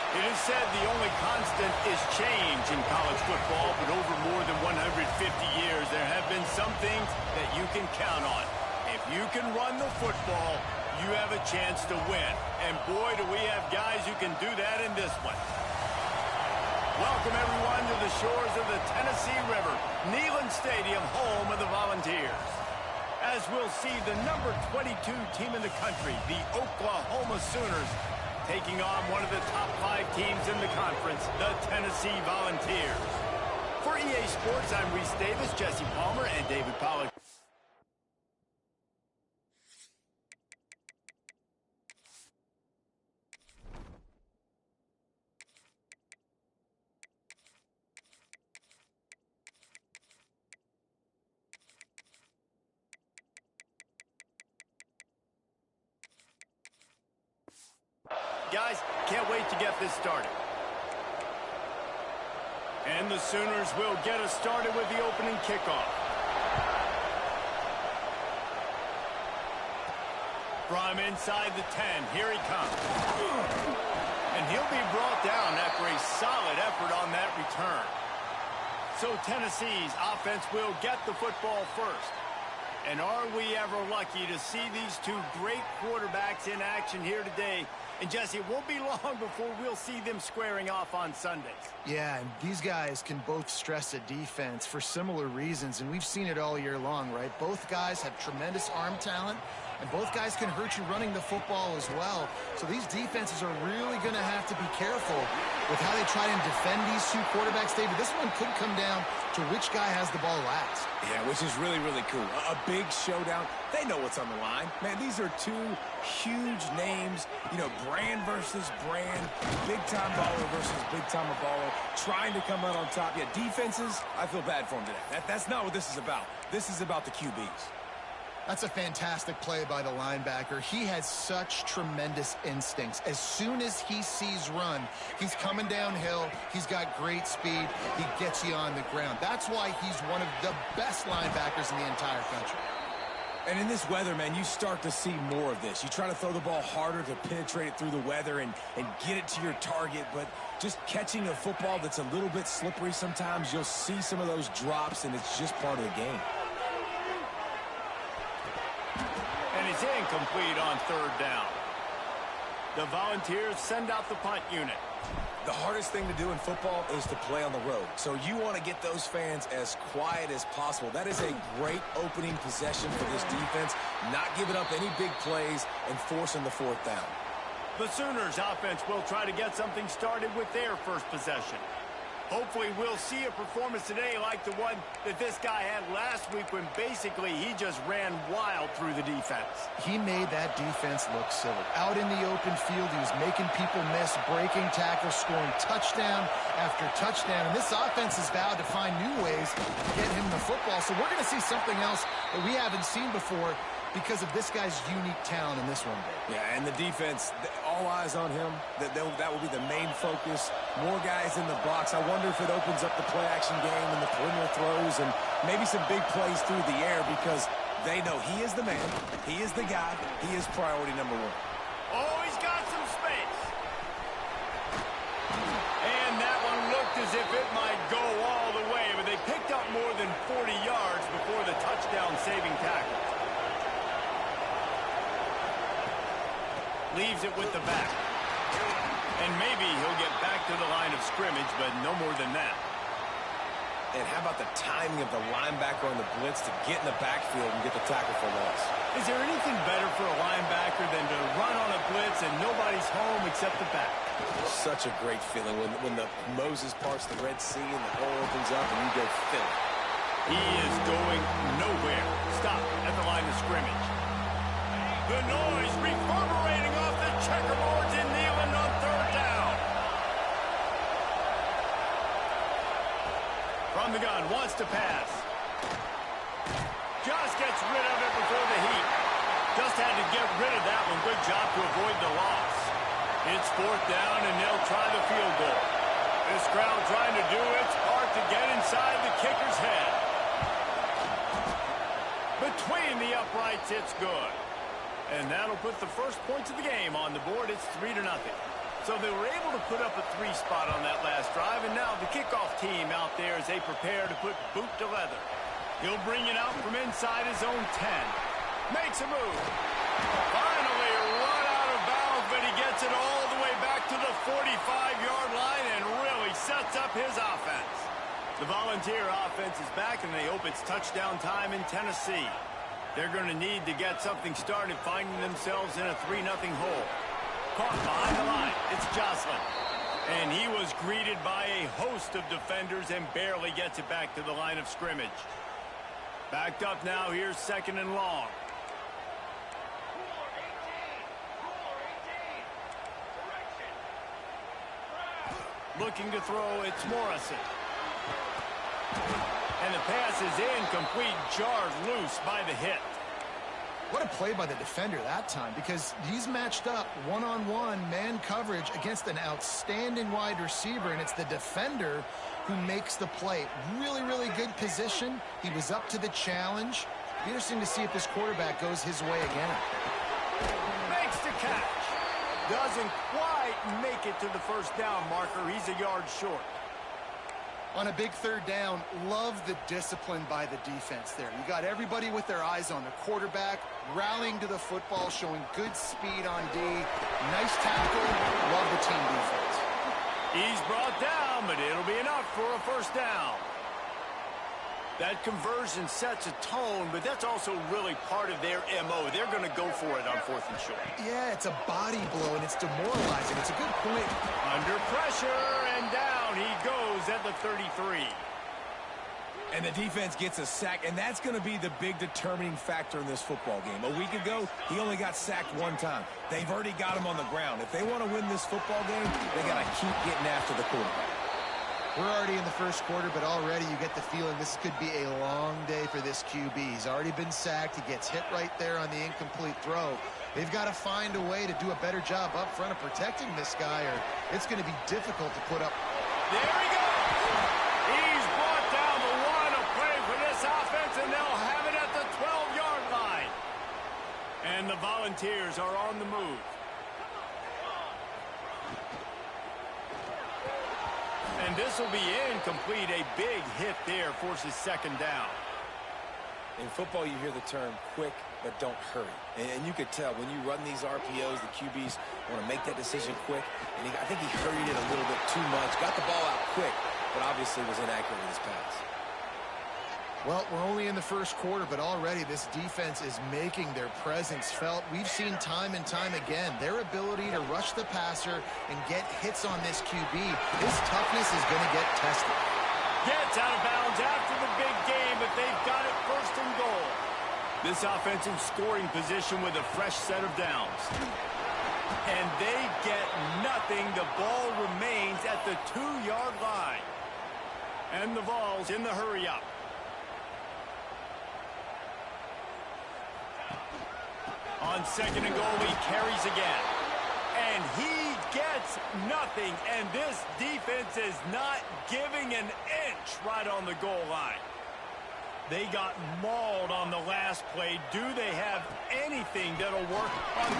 It is said the only constant is change in college football, but over more than 150 years, there have been some things that you can count on. If you can run the football, you have a chance to win. And boy, do we have guys who can do that in this one. Welcome, everyone, to the shores of the Tennessee River, Neyland Stadium, home of the Volunteers. As we'll see the number 22 team in the country, the Oklahoma Sooners, taking on one of the top 5 teams in the conference, the Tennessee Volunteers. For EA Sports, I'm Reese Davis, Jesse Palmer, and David Pollack. Guys, can't wait to get this started. And the Sooners will get us started with the opening kickoff. From inside the 10, here he comes. And he'll be brought down after a solid effort on that return. So Tennessee's offense will get the football first. And are we ever lucky to see these two great quarterbacks in action here today? And Jesse, it won't be long before we'll see them squaring off on Sundays. Yeah, and these guys can both stress a defense for similar reasons, and we've seen it all year long, right? Both guys have tremendous arm talent, and both guys can hurt you running the football as well. So these defenses are really going to have to be careful with how they try and defend these two quarterbacks, David. This one could come down to which guy has the ball last. Yeah, which is really, really cool. A big showdown. They know what's on the line. Man, these are two huge names, you know, brand versus brand, big-time baller versus big-time baller, trying to come out on top. Yeah, defenses, I feel bad for them today. That's not what this is about. This is about the QBs. That's a fantastic play by the linebacker. He has such tremendous instincts. As soon as he sees run, he's coming downhill. He's got great speed. He gets you on the ground. That's why he's one of the best linebackers in the entire country. And in this weather, man, you start to see more of this. You try to throw the ball harder to penetrate it through the weather and get it to your target, but just catching a football that's a little bit slippery sometimes, you'll see some of those drops, and it's just part of the game. And it's incomplete on third down. The Volunteers send out the punt unit. The hardest thing to do in football is to play on the road. So you want to get those fans as quiet as possible. That is a great opening possession for this defense. Not giving up any big plays and forcing the fourth down. The Sooners offense will try to get something started with their first possession. Hopefully we'll see a performance today like the one that this guy had last week when basically he just ran wild through the defense. He made that defense look silly. Out in the open field, he was making people miss, breaking tackles, scoring touchdown after touchdown. And this offense has vowed to find new ways to get him the football. So we're going to see something else that we haven't seen before because of this guy's unique talent in this one. Yeah, and the defense, all eyes on him. That will be the main focus. More guys in the box. I wonder if it opens up the play-action game and the perimeter throws and maybe some big plays through the air because they know he is the man, he is the guy, he is priority number one. Oh, he's got some space. And that one looked as if it might go all the way, but they picked up more than 40 yards before the touchdown-saving tackle. Leaves it with the back. And maybe he'll get back to the line of scrimmage, but no more than that. And how about the timing of the linebacker on the blitz to get in the backfield and get the tackle for loss? Is there anything better for a linebacker than to run on a blitz and nobody's home except the back? Such a great feeling when the Moses parts the Red Sea and the hole opens up and you go fill it. He is going nowhere. Stop at the line of scrimmage. The noise reverberating off the checkerboards in Neyland on third down. From the gun, wants to pass. Just gets rid of it before the heat. Just had to get rid of that one. Good job to avoid the loss. It's fourth down, and they'll try the field goal. This crowd trying to do its part to get inside the kicker's head. Between the uprights, it's good. And that'll put the first points of the game on the board. It's 3-0. So they were able to put up a 3 spot on that last drive, and now the kickoff team out there as they prepare to put boot to leather. He'll bring it out from inside his own 10. Makes a move. Finally run out of bounds, but he gets it all the way back to the 45-yard line and really sets up his offense. The Volunteer offense is back, and they hope it's touchdown time in Tennessee. They're going to need to get something started, finding themselves in a 3-0 hole. Caught behind the line. It's Jocelyn. And he was greeted by a host of defenders and barely gets it back to the line of scrimmage. Backed up now. Here's 2nd and long. Looking to throw. It's Morrison. And the pass is incomplete, jarred loose by the hit. What a play by the defender that time, because he's matched up one-on-one man coverage against an outstanding wide receiver, and it's the defender who makes the play. Really, really good position. He was up to the challenge. Be interesting to see if this quarterback goes his way again. Makes the catch. Doesn't quite make it to the first down marker. He's a yard short. On a big 3rd down, love the discipline by the defense there. You got everybody with their eyes on the quarterback, rallying to the football, showing good speed on D. Nice tackle. Love the team defense. He's brought down, but it'll be enough for a first down. That conversion sets a tone, but that's also really part of their MO. They're going to go for it on 4th and short. Yeah, it's a body blow, and it's demoralizing. It's a good point. Under pressure, and down he goes at the 33. And the defense gets a sack, and that's going to be the big determining factor in this football game. A week ago, he only got sacked 1 time. They've already got him on the ground. If they want to win this football game, they got to keep getting after the quarterback. We're already in the first quarter, but already you get the feeling this could be a long day for this QB. He's already been sacked. He gets hit right there on the incomplete throw. They've got to find a way to do a better job up front of protecting this guy, or it's going to be difficult to put up. There he goes. He's brought down the one of play for this offense, and they'll have it at the 12-yard line. And the Volunteers are on the move. And this will be incomplete. A big hit there forces 2nd down. In football, you hear the term quick, but don't hurry. And you could tell when you run these RPOs, the QBs want to make that decision quick. And I think he hurried it a little bit too much. Got the ball out quick, but obviously was inaccurate with his pass. Well, we're only in the first quarter, but already this defense is making their presence felt. We've seen time and time again their ability to rush the passer and get hits on this QB. His toughness is going to get tested. Gets out of bounds after the big game, but they've got it 1st and goal. This offensive scoring position with a fresh set of downs. And they get nothing. The ball remains at the 2-yard line. And the Vols in the hurry-up. On 2nd and goal, he carries again. And he gets nothing. And this defense is not giving an inch right on the goal line. They got mauled on the last play. Do they have anything that'll work on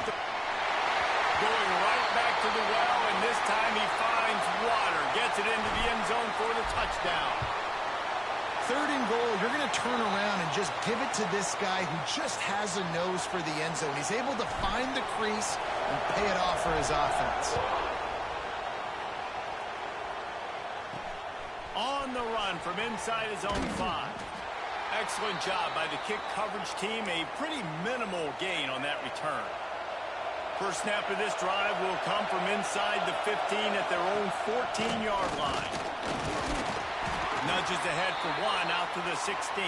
going right back to the well, and this time he finds water. Gets it into the end zone for the touchdown. 3rd and goal, you're going to turn around and just give it to this guy who just has a nose for the end zone. He's able to find the crease and pay it off for his offense. On the run from inside his own 5. Excellent job by the kick coverage team. A pretty minimal gain on that return. First snap of this drive will come from inside the 15 at their own 14-yard line. Nudges ahead for 1 out to the 16.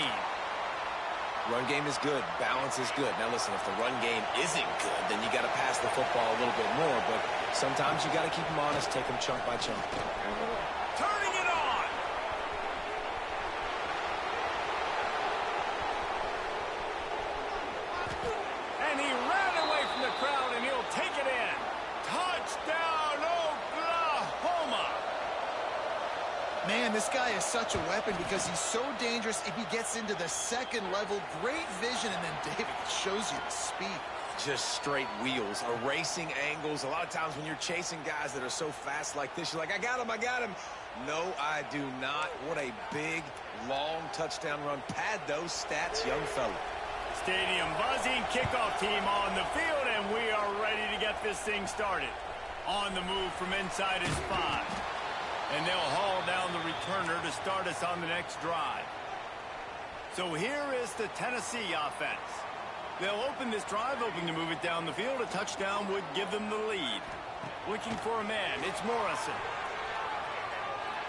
Run game is good. Balance is good. Now listen, if the run game isn't good, then you got to pass the football a little bit more. But sometimes you got to keep them honest, take them chunk by chunk. Turning it on. And he ran away from the crowd, and he'll take it in. Touchdown, Oklahoma. Man, this guy is such a weapon because he's so dangerous if he gets into the 2nd level. Great vision, and then David shows you the speed. just straight wheels, erasing angles. A lot of times when you're chasing guys that are so fast like this, you're like, I got him, I got him. No, I do not. What a big, long touchdown run. Pad those stats, young fella. Stadium buzzing, kickoff team on the field, and we are ready to get this thing started. On the move from inside is 5. And they'll haul down the returner to start us on the next drive. So here is the Tennessee offense. They'll open this drive, hoping to move it down the field. A touchdown would give them the lead. Looking for a man, it's Morrison.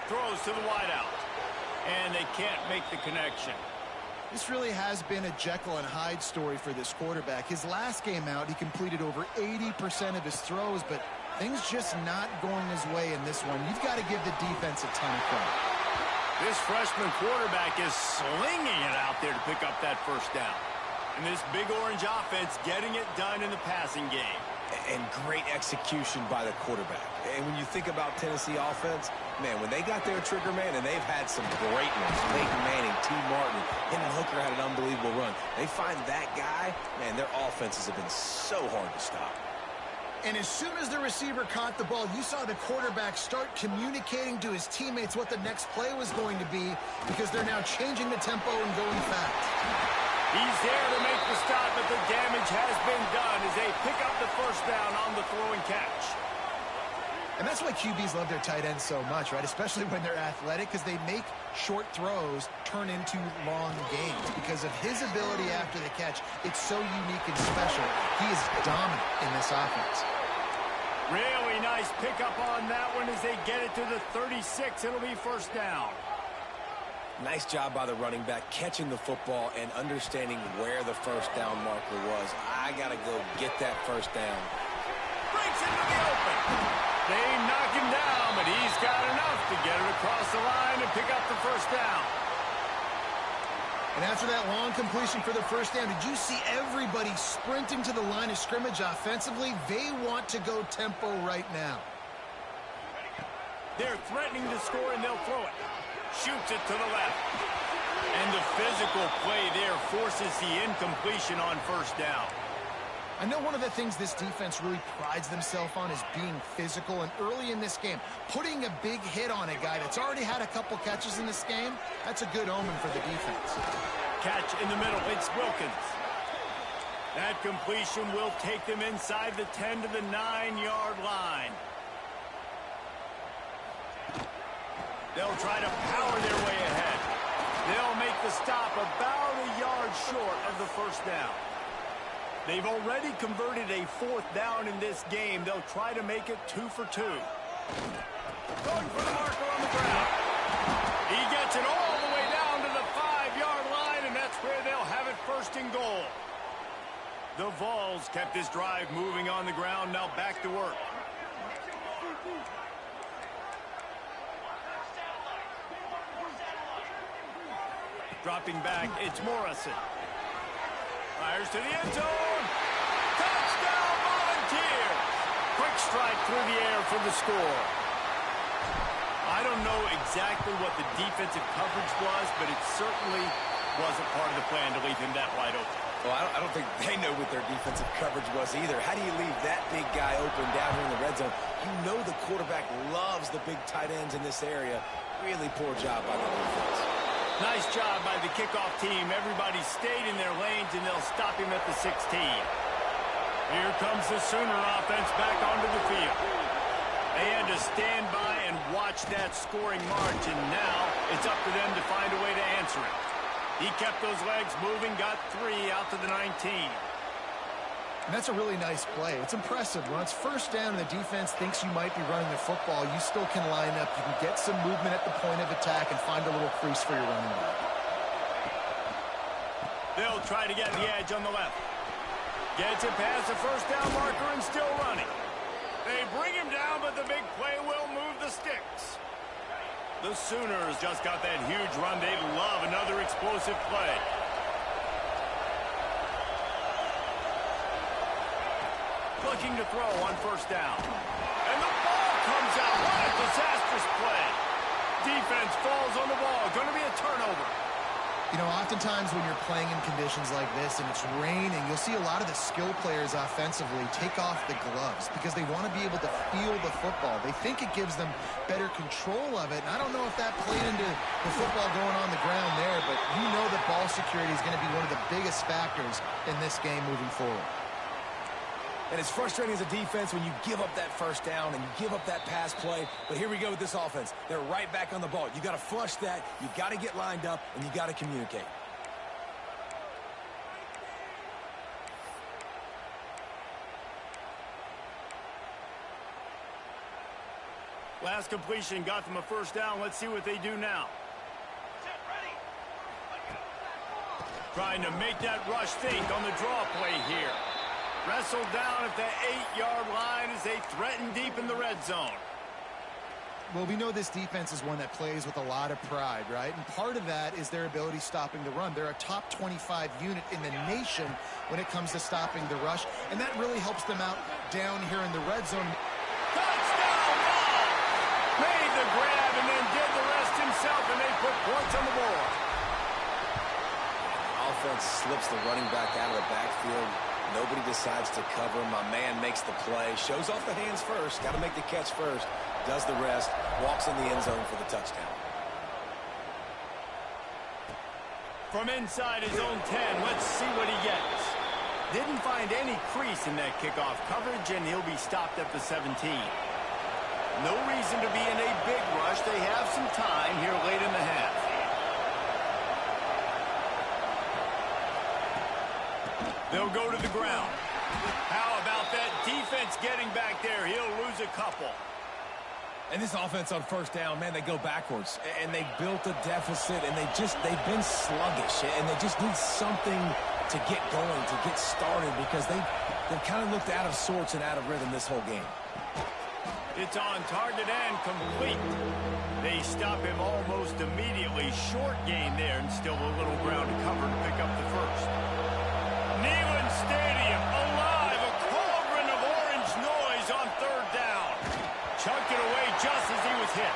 Throws to the wideout. And they can't make the connection. This really has been a Jekyll and Hyde story for this quarterback. His last game out, he completed over 80% of his throws, but things just not going his way in this one. You've got to give the defense a ton of credit. This freshman quarterback is slinging it out there to pick up that first down. And this big orange offense getting it done in the passing game. And great execution by the quarterback. And when you think about Tennessee offense, man, when they got their trigger man, and they've had some great ones, Peyton Manning, T. Martin, Hendon Hooker had an unbelievable run. They find that guy, man, their offenses have been so hard to stop. And as soon as the receiver caught the ball, you saw the quarterback start communicating to his teammates what the next play was going to be, because they're now changing the tempo and going fast. He's there to make the stop, but the damage has been done as they pick up the first down on the throw and catch. And that's why QBs love their tight ends so much, right? Especially when they're athletic, because they make short throws turn into long gains. Because of his ability after the catch, it's so unique and special. He is dominant in this offense. Really nice pickup on that one as they get it to the 36. It'll be first down. Nice job by the running back catching the football and understanding where the first down marker was. I got to go get that first down. Breaks into the open. They knock him down, but he's got enough to get it across the line and pick up the first down. And after that long completion for the first down, did you see everybody sprinting to the line of scrimmage offensively? They want to go tempo right now. They're threatening to score, and they'll throw it. Shoots it to the left. And the physical play there forces the incompletion on first down. I know one of the things this defense really prides themselves on is being physical, and early in this game, putting a big hit on a guy that's already had a couple catches in this game, that's a good omen for the defense. Catch in the middle, it's Wilkins. That completion will take them inside the 10 to the 9-yard line. They'll try to power their way ahead. They'll make the stop about a yard short of the first down. They've already converted a fourth down in this game. They'll try to make it 2 for 2. Going for the marker on the ground. He gets it all the way down to the 5-yard line, and that's where they'll have it first and goal. The Vols kept this drive moving on the ground. Now back to work. Dropping back, it's Morrison. Fires to the end zone. Touchdown, Volunteers! Quick strike through the air for the score. I don't know exactly what the defensive coverage was, but it certainly wasn't part of the plan to leave him that wide open. Well, I don't think they know what their defensive coverage was either. How do you leave that big guy open down here in the red zone? You know the quarterback loves the big tight ends in this area. Really poor job by the defense. Nice job by the kickoff team. Everybody stayed in their lanes, and they'll stop him at the 16. Here comes the Sooner offense back onto the field. They had to stand by and watch that scoring march, and now it's up to them to find a way to answer it. He kept those legs moving, got 3 out to the 19. And that's a really nice play. It's impressive. When it's first down and the defense thinks you might be running the football, you still can line up. You can get some movement at the point of attack and find a little crease for your running back. They'll try to get the edge on the left. Gets it past the first down marker and still running. They bring him down, but the big play will move the sticks. The Sooners just got that huge run. They love another explosive play. Looking to throw on first down. And the ball comes out. What a disastrous play. Defense falls on the ball. Going to be a turnover. You know, oftentimes when you're playing in conditions like this and it's raining, you'll see a lot of the skill players offensively take off the gloves because they want to be able to feel the football. They think it gives them better control of it, and I don't know if that played into the football going on the ground there, but you know that ball security is going to be one of the biggest factors in this game moving forward. And it's frustrating as a defense when you give up that first down and you give up that pass play. But here we go with this offense. They're right back on the ball. You got to flush that. You got to get lined up, and you got to communicate. Last completion got them a first down. Let's see what they do now. Trying to make that rush fake on the draw play here. Wrestled down at the 8-yard line as they threaten deep in the red zone. Well, we know this defense is one that plays with a lot of pride, right? And part of that is their ability stopping the run. They're a top 25 unit in the nation when it comes to stopping the rush, and that really helps them out down here in the red zone. Touchdown ball! Made the grab and then did the rest himself, and they put points on the board. Offense slips the running back out of the backfield. Nobody decides to cover him. My man makes the play. Shows off the hands first. Got to make the catch first. Does the rest. Walks in the end zone for the touchdown. From inside his own 10, let's see what he gets. Didn't find any crease in that kickoff coverage, and he'll be stopped at the 17. No reason to be in a big rush. They have some time here late in the half. They'll go to the ground. How about that defense getting back there? He'll lose a couple. And this offense on first down, man, they go backwards. And they built a deficit, and they've been sluggish. And they just need something to get going, to get started, because they've kind of looked out of sorts and out of rhythm this whole game. It's on target and complete. They stop him almost immediately. Short gain there, and still a little ground to cover to pick up the first. Neyland Stadium, alive, a cauldron of orange noise on third down. Chucked it away just as he was hit.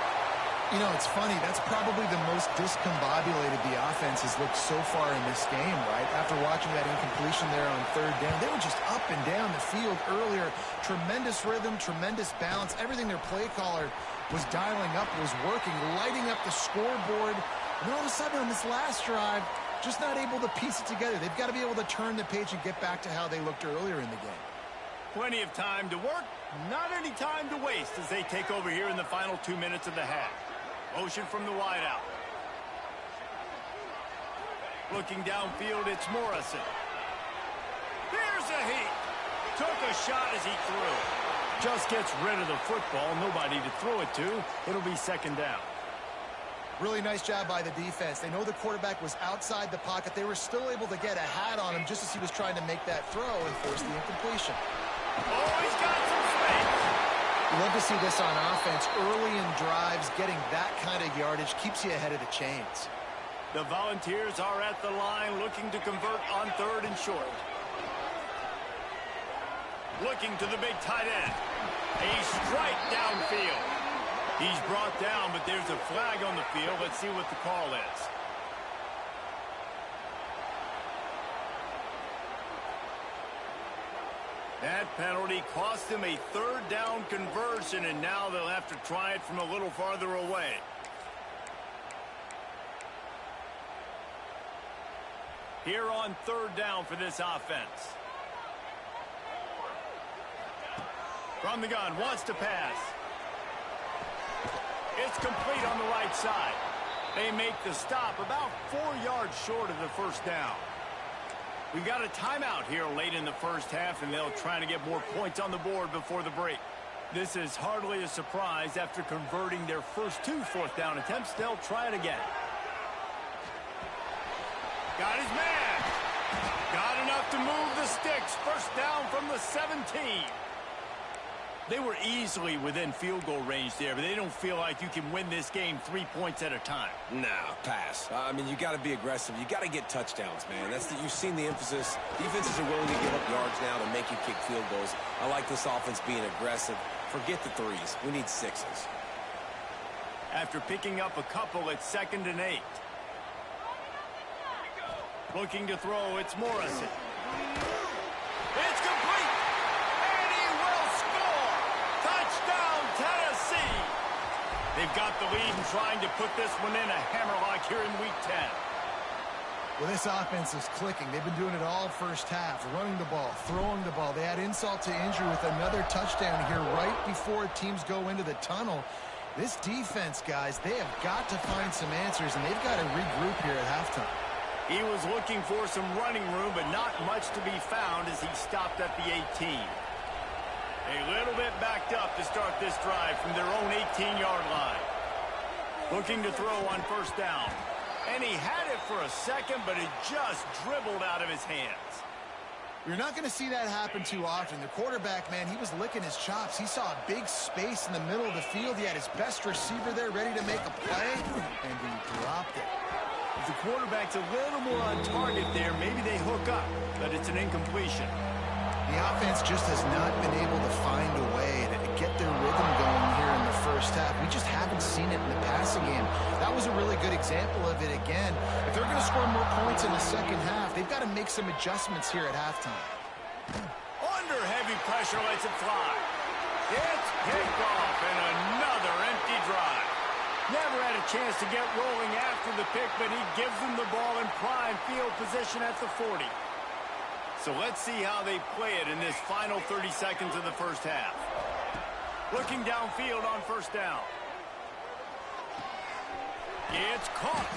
You know, it's funny. That's probably the most discombobulated the offense has looked so far in this game, right? After watching that incompletion there on third down, they were just up and down the field earlier. Tremendous rhythm, tremendous balance. Everything their play caller was dialing up was working, lighting up the scoreboard. And all of a sudden on this last drive, just not able to piece it together. They've got to be able to turn the page and get back to how they looked earlier in the game. Plenty of time to work, not any time to waste as they take over here in the final 2 minutes of the half. Motion from the wideout. Looking downfield, it's Morrison. Here's a heat. Took a shot as he threw. Just gets rid of the football. Nobody to throw it to. It'll be second down. Really nice job by the defense. They know the quarterback was outside the pocket. They were still able to get a hat on him just as he was trying to make that throw and force the incompletion. Oh, he's got some space. You love to see this on offense. Early in drives, getting that kind of yardage keeps you ahead of the chains. The Volunteers are at the line looking to convert on third and short. Looking to the big tight end. A strike downfield. He's brought down, but there's a flag on the field. Let's see what the call is. That penalty cost them a third down conversion, and now they'll have to try it from a little farther away. Here on third down for this offense. From the gun, wants to pass. It's complete on the right side. They make the stop about 4 yards short of the first down. We've got a timeout here late in the first half, and they'll try to get more points on the board before the break. This is hardly a surprise. After converting their first 2 fourth down attempts, they'll try it again. Got his man. Got enough to move the sticks. First down from the 17. They were easily within field goal range there, but they don't feel like you can win this game 3 points at a time. No, pass. I mean, you got to be aggressive. You got to get touchdowns, man. You've seen the emphasis. Defenses are willing to give up yards now to make you kick field goals. I like this offense being aggressive. Forget the threes. We need sixes. After picking up a couple, it's 2nd and 8. Looking to throw, it's Morrison. It's complete, and he will score! Touchdown, Tennessee! They've got the lead and trying to put this one in a hammerlock here in Week 10. Well, this offense is clicking. They've been doing it all first half, running the ball, throwing the ball. They add insult to injury with another touchdown here right before teams go into the tunnel. This defense, guys, they have got to find some answers, and they've got to regroup here at halftime. He was looking for some running room, but not much to be found as he stopped at the 18. A little bit backed up to start this drive from their own 18-yard line. Looking to throw on first down. And he had it for a second, but it just dribbled out of his hands. You're not going to see that happen too often. The quarterback, man, he was licking his chops. He saw a big space in the middle of the field. He had his best receiver there ready to make a play, and he dropped it. If the quarterback's a little more on target there, maybe they hook up, but it's an incompletion. The offense just has not been able to find a way to get their rhythm going here in the first half. We just haven't seen it in the passing game. That was a really good example of it again. If they're going to score more points in the second half, they've got to make some adjustments here at halftime. Under heavy pressure, lets it fly. It's picked off, and another empty drive. Never had a chance to get rolling after the pick, but he gives them the ball in prime field position at the 40. So let's see how they play it in this final 30 seconds of the first half. Looking downfield on first down. It's caught.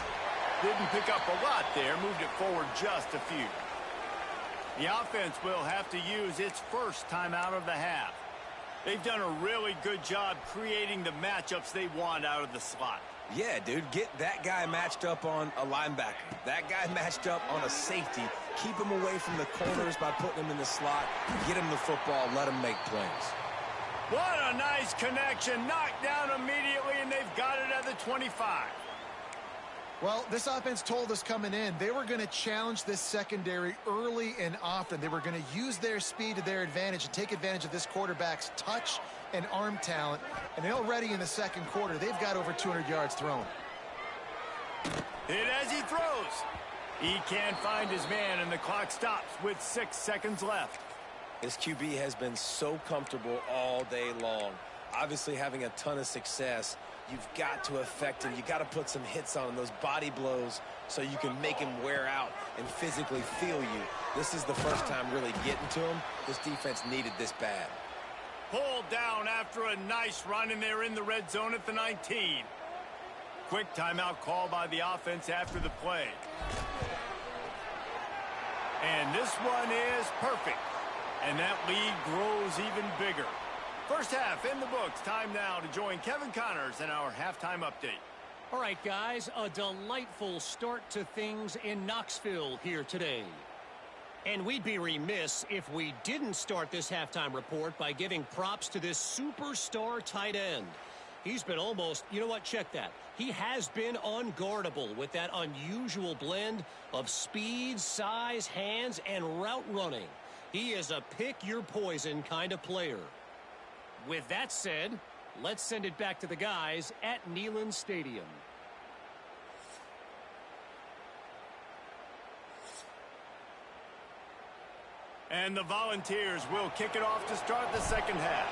Didn't pick up a lot there. Moved it forward just a few. The offense will have to use its first timeout of the half. They've done a really good job creating the matchups they want out of the slot. Yeah, dude, get that guy matched up on a linebacker. That guy matched up on a safety. Keep him away from the corners by putting him in the slot. Get him the football. Let him make plays. What a nice connection. Knocked down immediately, and they've got it at the 25. Well, this offense told us coming in they were going to challenge this secondary early and often. They were going to use their speed to their advantage and take advantage of this quarterback's touch and arm talent. And already in the second quarter, they've got over 200 yards thrown. Hit as he throws. He can't find his man, and the clock stops with 6 seconds left. This QB has been so comfortable all day long. Obviously having a ton of success. You've got to affect him. You've got to put some hits on him, those body blows, so you can make him wear out and physically feel you. This is the first time really getting to him. This defense needed this bad. Pulled down after a nice run, and they're in the red zone at the 19. Quick timeout call by the offense after the play. And this one is perfect. And that lead grows even bigger. First half in the books. Time now to join Kevin Connors in our halftime update. All right, guys, a delightful start to things in Knoxville here today. And we'd be remiss if we didn't start this halftime report by giving props to this superstar tight end. He's been almost, you know what, check that. He has been unguardable with that unusual blend of speed, size, hands, and route running. He is a pick-your-poison kind of player. With that said, let's send it back to the guys at Neyland Stadium. And the Volunteers will kick it off to start the second half.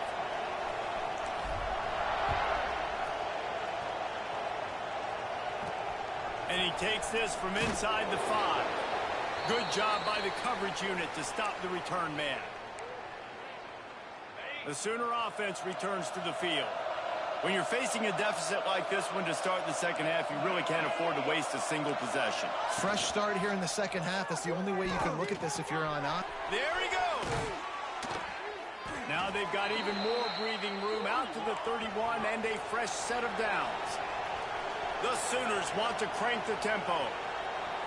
And he takes this from inside the 5. Good job by the coverage unit to stop the return man. The Sooner offense returns to the field. When you're facing a deficit like this one to start the second half, you really can't afford to waste a single possession. Fresh start here in the second half. That's the only way you can look at this if you're on up. There he goes. Now they've got even more breathing room out to the 31 and a fresh set of downs. The Sooners want to crank the tempo.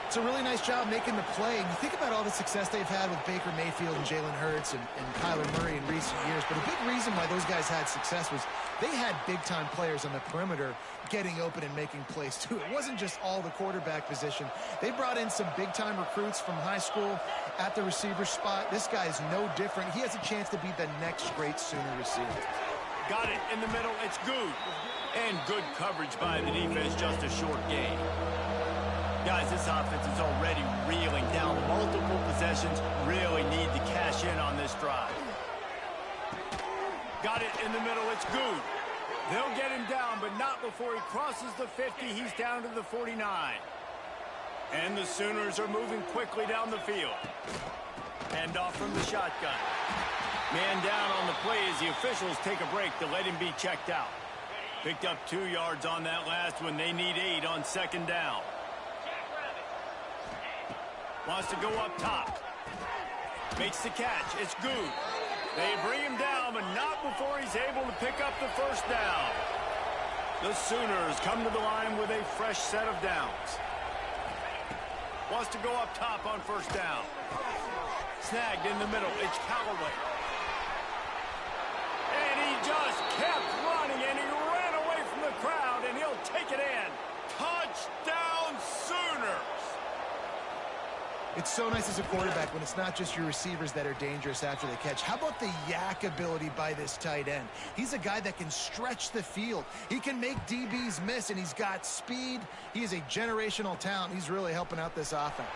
It's a really nice job making the play. And you think about all the success they've had with Baker Mayfield and Jalen Hurts and Kyler Murray in recent years. But a big reason why those guys had success was they had big-time players on the perimeter getting open and making plays, too. It wasn't just all the quarterback position. They brought in some big-time recruits from high school at the receiver spot. This guy is no different. He has a chance to be the next great Sooner receiver. Got it in the middle. It's good. And good coverage by the defense, just a short gain. Guys, this offense is already reeling down. Multiple possessions, really need to cash in on this drive. Got it in the middle. It's good. They'll get him down, but not before he crosses the 50. He's down to the 49. And the Sooners are moving quickly down the field. Hand off from the shotgun. Man down on the play as the officials take a break to let him be checked out. Picked up 2 yards on that last one. They need 8 on second down. Wants to go up top. Makes the catch. It's good. They bring him down, but not before he's able to pick up the first down. The Sooners come to the line with a fresh set of downs. Wants to go up top on first down. Snagged in the middle. It's Callaway. And he just kept running, and he ran away from the crowd, and he'll take it in. Touchdown, Sooners! It's so nice as a quarterback when it's not just your receivers that are dangerous after the catch. How about the yak ability by this tight end? He's a guy that can stretch the field. He can make DBs miss, and he's got speed. He is a generational talent. He's really helping out this offense.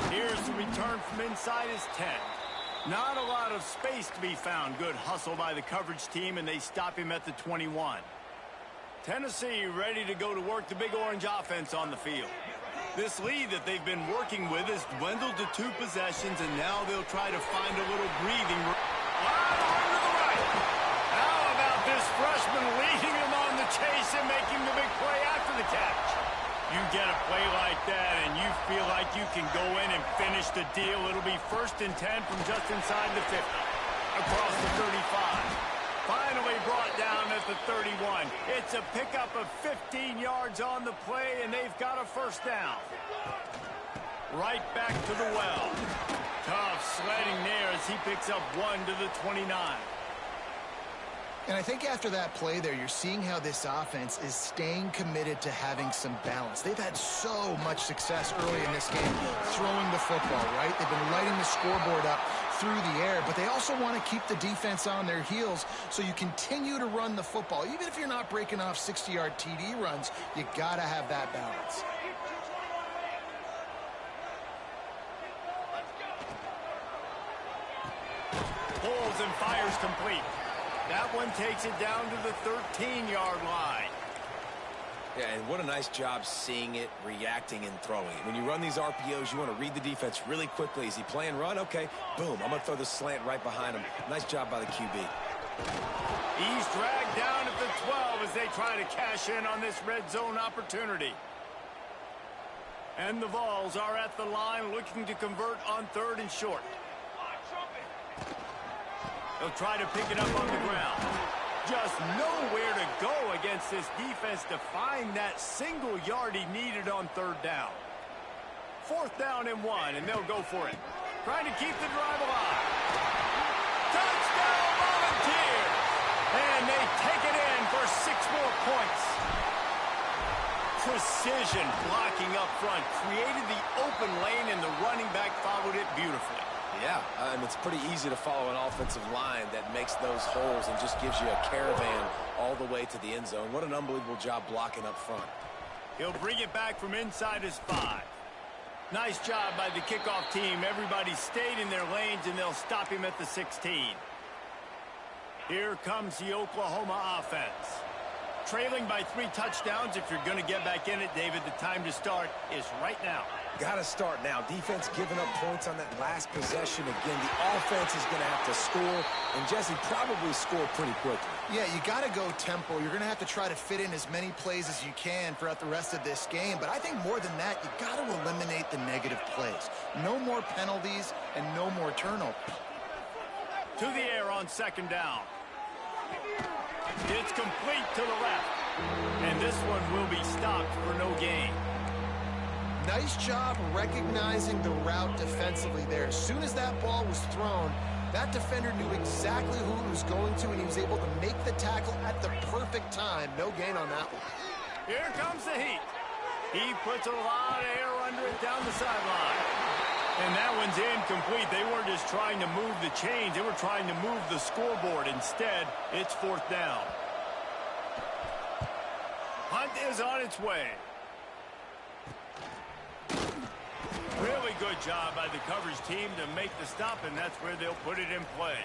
Here's the return from inside his 10. Not a lot of space to be found. Good hustle by the coverage team, and they stop him at the 21. Tennessee ready to go to work the Big Orange offense on the field. This lead that they've been working with has dwindled to 2 possessions, and now they'll try to find a little breathing room. To the right. How about this freshman leading him on the chase and making the big play after the catch? You get a play like that, and you feel like you can go in and finish the deal. It'll be 1st and 10 from just inside the 50. Across the 35. Finally brought down at the 31. It's a pickup of 15 yards on the play, and they've got a first down. Right back to the well. Tough sledding there as he picks up 1 to the 29. And I think after that play there, you're seeing how this offense is staying committed to having some balance. They've had so much success early in this game throwing the football, right? They've been lighting the scoreboard up through the air, but they also want to keep the defense on their heels, so you continue to run the football. Even if you're not breaking off 60-yard TD runs, you got to have that balance. Pulls and fires complete. That one takes it down to the 13-yard line. Yeah, and what a nice job seeing it, reacting, and throwing it. When you run these RPOs, you want to read the defense really quickly. Is he playing run? Okay, boom. I'm going to throw the slant right behind him. Nice job by the QB. He's dragged down at the 12 as they try to cash in on this red zone opportunity. And the Vols are at the line looking to convert on 3rd and short. They'll try to pick it up on the ground. Just nowhere to go against this defense to find that single yard he needed on 3rd down. 4th down and 1, and they'll go for it. Trying to keep the drive alive. Touchdown Volunteers! And they take it in for 6 more points. Precision blocking up front created the open lane, and the running back followed it beautifully. Yeah, and it's pretty easy to follow an offensive line that makes those holes and just gives you a caravan all the way to the end zone. What an unbelievable job blocking up front. He'll bring it back from inside his 5. Nice job by the kickoff team. Everybody stayed in their lanes, and they'll stop him at the 16. Here comes the Oklahoma offense. Trailing by 3 touchdowns. If you're going to get back in it, David, the time to start is right now. Got to start now. Defense giving up points on that last possession. Again, the offense is going to have to score, and Jesse probably score pretty quickly. Yeah, you got to go tempo. You're going to have to try to fit in as many plays as you can throughout the rest of this game. But I think more than that, you got to eliminate the negative plays. No more penalties and no more turnovers. To the air on 2nd down. It's complete to the left. And this one will be stopped for no gain. Nice job recognizing the route defensively there. As soon as that ball was thrown, that defender knew exactly who he was going to, and he was able to make the tackle at the perfect time. No gain on that one. Here comes the heat. He puts a lot of air under it down the sideline. And that one's incomplete. They weren't just trying to move the chains. They were trying to move the scoreboard. Instead, it's 4th down. Hunt is on its way. Really good job by the coverage team to make the stop, and that's where they'll put it in play.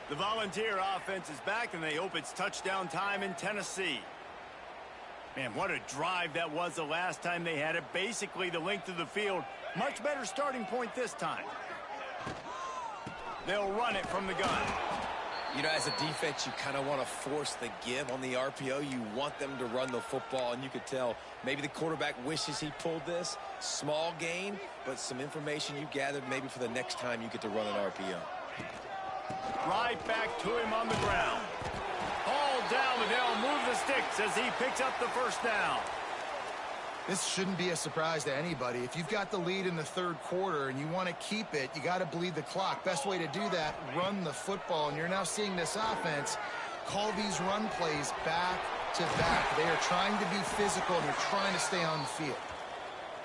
The Volunteer offense is back, and they hope it's touchdown time in Tennessee. Man, what a drive that was the last time they had it. Basically the length of the field. Much better starting point this time. They'll run it from the gun. You know, as a defense, you kind of want to force the give on the RPO. You want them to run the football, and you could tell maybe the quarterback wishes he pulled this. Small gain, but some information you gathered maybe for the next time you get to run an RPO. Right back to him on the ground. All down, but they'll move the sticks as he picks up the first down. This shouldn't be a surprise to anybody. If you've got the lead in the third quarter and you want to keep it, you got to bleed the clock. Best way to do that, run the football. And you're now seeing this offense call these run plays back to back. They are trying to be physical, and they're trying to stay on the field.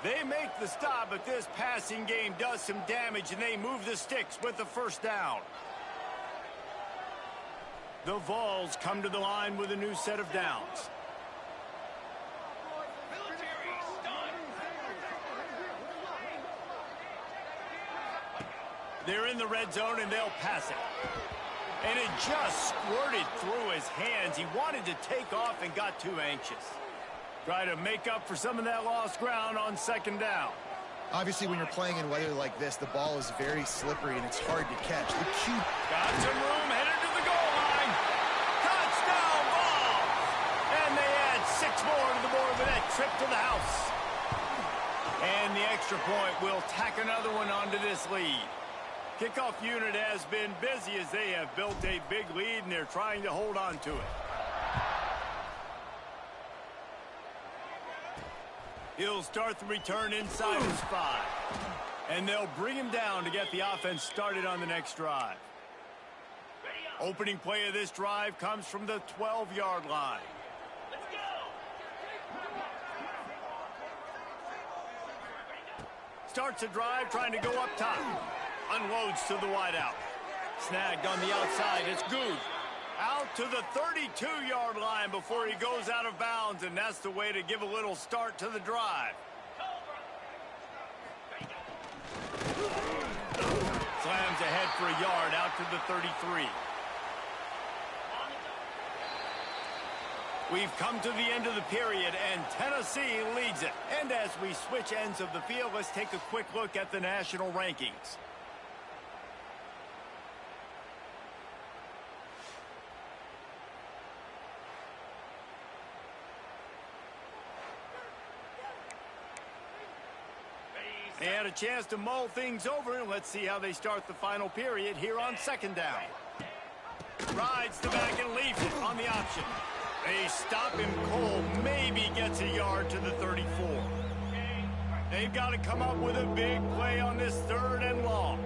They make the stop, but this passing game does some damage, and they move the sticks with the first down. The Vols come to the line with a new set of downs. They're in the red zone, and they'll pass it. And it just squirted through his hands. He wanted to take off and got too anxious. Try to make up for some of that lost ground on second down. Obviously, when you're playing in weather like this, the ball is very slippery, and it's hard to catch. The cue. Got some room, headed to the goal line. Touchdown ball! And they add 6 more to the board with that trip to the house. And the extra point will tack another one onto this lead. Kickoff unit has been busy as they have built a big lead, and they're trying to hold on to it. He'll start the return inside his 5. And they'll bring him down to get the offense started on the next drive. Opening play of this drive comes from the 12-yard line. Let's go! Starts a drive trying to go up top. Unloads to the wideout. Snagged on the outside. It's Good. Out to the 32-yard line before he goes out of bounds, and that's the way to give a little start to the drive. Slams ahead for a yard out to the 33. We've come to the end of the period, and Tennessee leads it. And as we switch ends of the field, let's take a quick look at the national rankings. They had a chance to mull things over, and let's see how they start the final period here on second down. Rides the back and leaves it on the option. They stop him cold, maybe gets a yard to the 34. They've got to come up with a big play on this 3rd and long.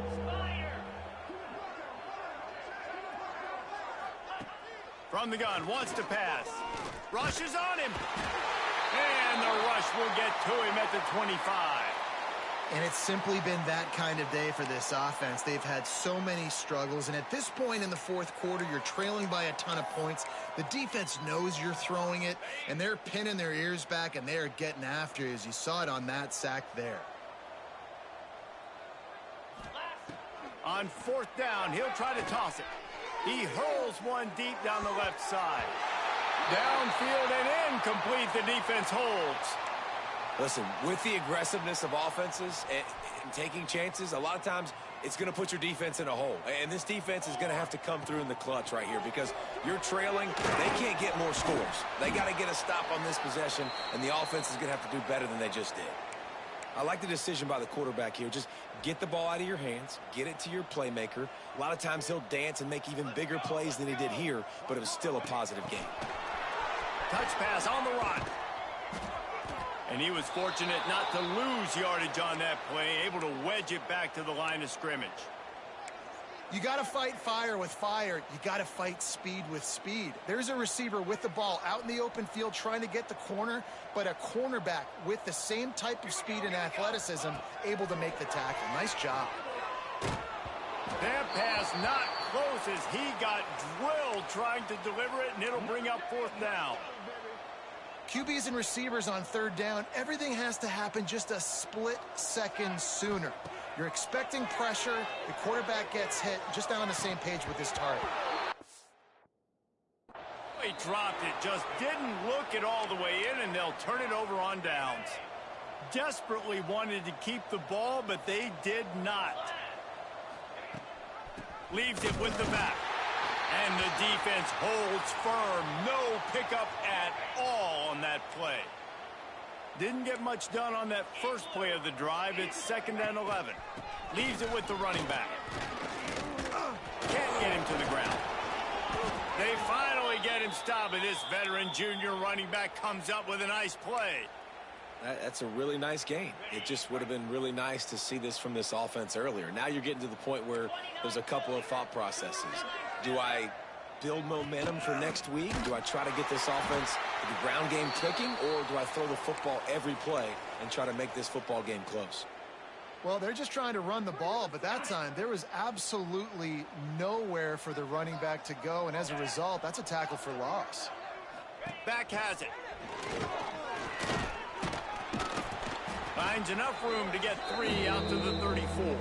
From the gun, wants to pass. Rushes on him. And the rush will get to him at the 25. And it's simply been that kind of day for this offense. They've had so many struggles, and at this point in the fourth quarter, you're trailing by a ton of points. The defense knows you're throwing it, and they're pinning their ears back, and they're getting after you, as you saw it on that sack there. On 4th down, he'll try to toss it. He hurls one deep down the left side. Downfield and incomplete. The defense holds. Listen, with the aggressiveness of offenses and taking chances, a lot of times it's going to put your defense in a hole. And this defense is going to have to come through in the clutch right here because you're trailing. They can't get more scores. They got to get a stop on this possession, and the offense is going to have to do better than they just did. I like the decision by the quarterback here. Just get the ball out of your hands, get it to your playmaker. A lot of times he'll dance and make even bigger plays than he did here, but it was still a positive game. Touch pass on the run. And he was fortunate not to lose yardage on that play, able to wedge it back to the line of scrimmage. You got to fight fire with fire. You got to fight speed with speed. There's a receiver with the ball out in the open field trying to get the corner, but a cornerback with the same type of speed and athleticism able to make the tackle. Nice job. That pass not close as he got drilled trying to deliver it, and it'll bring up 4th down. QBs and receivers on third down, everything has to happen just a split second sooner. You're expecting pressure, the quarterback gets hit, just not on the same page with his target. He dropped it, just didn't look it all the way in, and they'll turn it over on downs. Desperately wanted to keep the ball, but they did not. Leaves it with the back. And the defense holds firm. No pickup at all on that play. Didn't get much done on that first play of the drive. It's 2nd and 11. Leaves it with the running back. Can't get him to the ground. They finally get him stopped, and this veteran junior running back comes up with a nice play. That's a really nice game. It just would have been really nice to see this from this offense earlier. Now you're getting to the point where there's a couple of thought processes. Do I build momentum for next week? Do I try to get this offense, the ground game clicking, or do I throw the football every play and try to make this football game close? Well, they're just trying to run the ball, but that time there was absolutely nowhere for the running back to go, and as a result, that's a tackle for loss. Back has it. Finds enough room to get 3 out to the 34.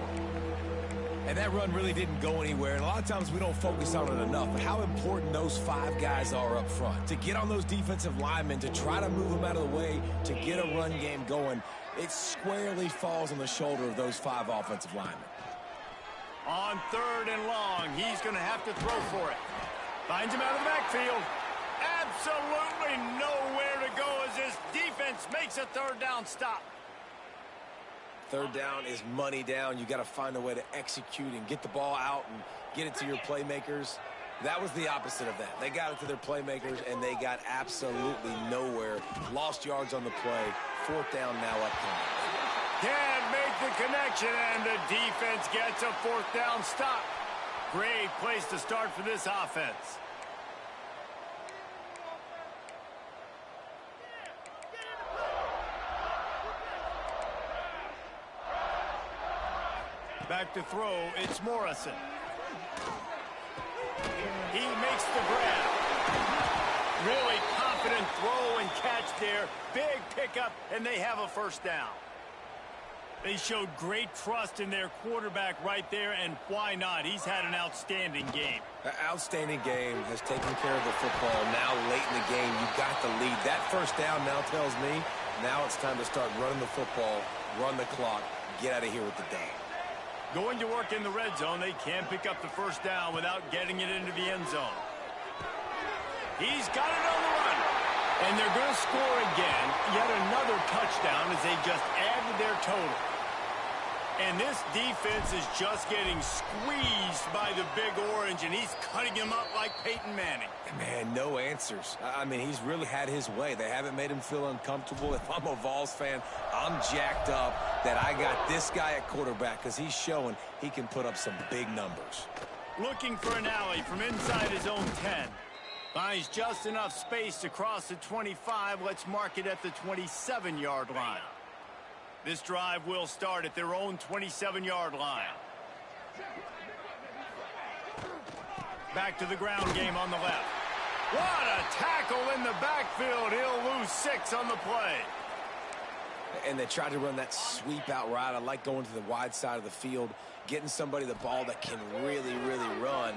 And that run really didn't go anywhere. And a lot of times we don't focus on it enough. But how important those 5 guys are up front. To get on those defensive linemen, to try to move them out of the way, to get a run game going, it squarely falls on the shoulder of those 5 offensive linemen. On 3rd and long, he's going to have to throw for it. Finds him out of the backfield. Absolutely nowhere to go as this defense makes a 3rd down stop. 3rd down is money down. You got to find a way to execute and get the ball out and get it to your playmakers. That was the opposite of that. They got it to their playmakers, and they got absolutely nowhere. Lost yards on the play. 4th down now upcoming. Can't make the connection, and the defense gets a 4th down stop. Great place to start for this offense. Back to throw, it's Morrison. He makes the grab. Really confident throw and catch there. Big pickup, and they have a 1st down. They showed great trust in their quarterback right there, and why not? He's had an outstanding game. An outstanding game, has taken care of the football. Now late in the game, you got the lead. That 1st down now tells me now it's time to start running the football, run the clock, get out of here with the day. Going to work in the red zone, they can't pick up the 1st down without getting it into the end zone. He's got it on the run. And they're going to score again. Yet another touchdown as they just added their total. And this defense is just getting squeezed by the Big Orange, and he's cutting him up like Peyton Manning. Man, no answers. I mean, he's really had his way. They haven't made him feel uncomfortable. If I'm a Vols fan, I'm jacked up that I got this guy at quarterback because he's showing he can put up some big numbers. Looking for an alley from inside his own 10. Finds just enough space to cross the 25. Let's mark it at the 27-yard line. This drive will start at their own 27-yard line. Back to the ground game on the left. What a tackle in the backfield. He'll lose 6 on the play. And they tried to run that sweep out right. I like going to the wide side of the field, getting somebody the ball that can really, really run.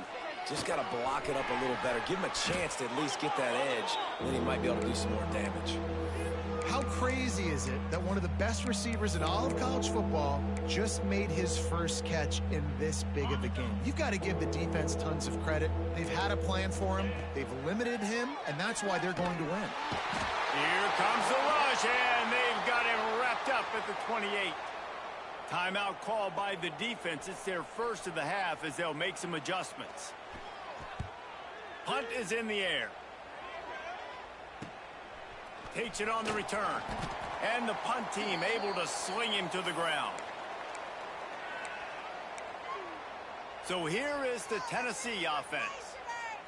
Just got to block it up a little better. Give him a chance to at least get that edge, and then he might be able to do some more damage. How crazy is it that one of the best receivers in all of college football just made his first catch in this big of a game? You've got to give the defense tons of credit. They've had a plan for him. They've limited him, and that's why they're going to win. Here comes the rush, and they've got him wrapped up at the 28. Timeout called by the defense. It's their first of the half as they'll make some adjustments. Punt is in the air. Takes it on the return. And the punt team able to sling him to the ground. So here is the Tennessee offense.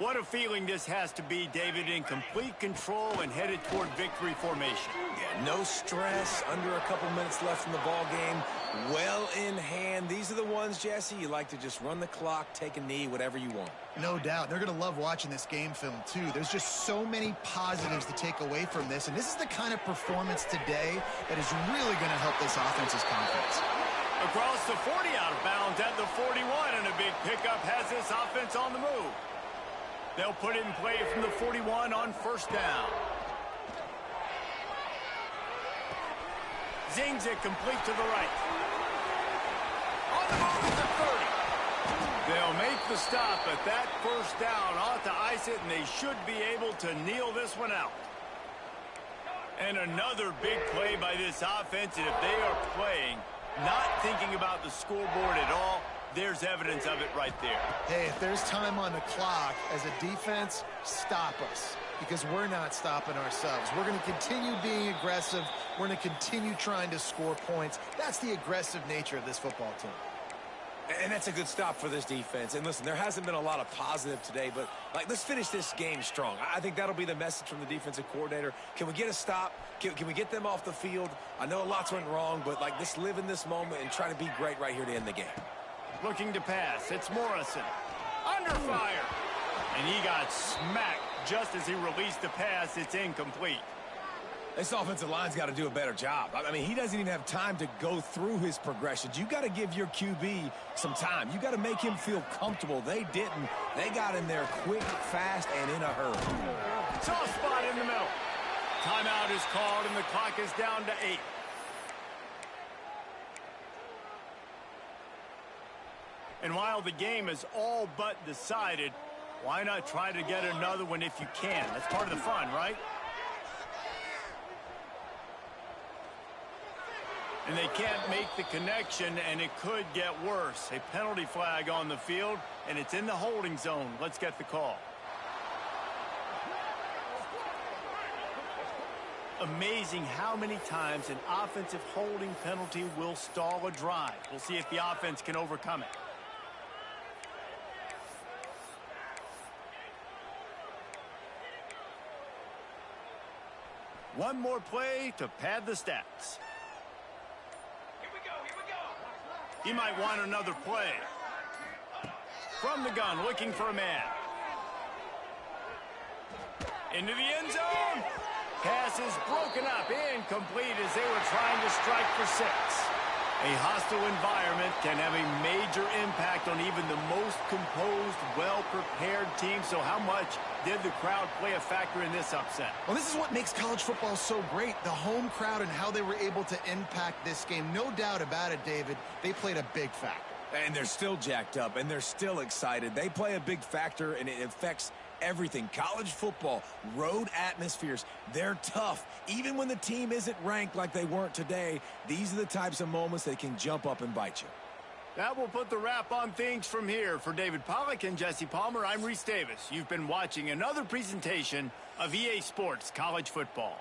What a feeling this has to be, David, in complete control and headed toward victory formation. Yeah, no stress, under a couple minutes left in the ball game, well in hand. These are the ones, Jesse, you like to just run the clock, take a knee, whatever you want. No doubt. They're going to love watching this game film, too. There's just so many positives to take away from this, and this is the kind of performance today that is really going to help this offense's confidence. Across the 40 out of bounds at the 41, and a big pickup has this offense on the move. They'll put it in play from the 41 on first down. Zings it complete to the right. On the move at the 30. They'll make the stop, but that first down ought to ice it, and they should be able to kneel this one out. And another big play by this offense, and if they are playing, not thinking about the scoreboard at all, there's evidence of it right there. Hey, if there's time on the clock, as a defense, stop us. Because we're not stopping ourselves. We're going to continue being aggressive. We're going to continue trying to score points. That's the aggressive nature of this football team. And that's a good stop for this defense. And listen, there hasn't been a lot of positive today, but let's finish this game strong. I think that'll be the message from the defensive coordinator. Can we get a stop? Can we get them off the field? I know lots went wrong, but just live in this moment and try to be great right here to end the game. Looking to pass. It's Morrison. Under fire. And he got smacked just as he released the pass. It's incomplete. This offensive line's got to do a better job. I mean, he doesn't even have time to go through his progressions. You got to give your QB some time. You got to make him feel comfortable. They didn't. They got in there quick, fast, and in a hurry. Soft spot in the middle. Timeout is called, and the clock is down to 8. And while the game is all but decided, why not try to get another one if you can? That's part of the fun, right? And they can't make the connection, and it could get worse. A penalty flag on the field, and it's in the holding zone. Let's get the call. Amazing how many times an offensive holding penalty will stall a drive. We'll see if the offense can overcome it. One more play to pad the stats. Here we go. He might want another play. From the gun, looking for a man. Into the end zone. Pass is broken up, incomplete as they were trying to strike for 6. A hostile environment can have a major impact on even the most composed, well-prepared team. So how much did the crowd play a factor in this upset? Well, this is what makes college football so great, the home crowd and how they were able to impact this game. No doubt about it, David, they played a big factor. And they're still jacked up, and they're still excited. They play a big factor, and it affects everything. College football, road atmospheres, they're tough. Even when the team isn't ranked like they weren't today, these are the types of moments that can jump up and bite you. That will put the wrap on things from here. For David Pollack and Jesse Palmer, I'm Reese Davis. You've been watching another presentation of EA Sports College Football.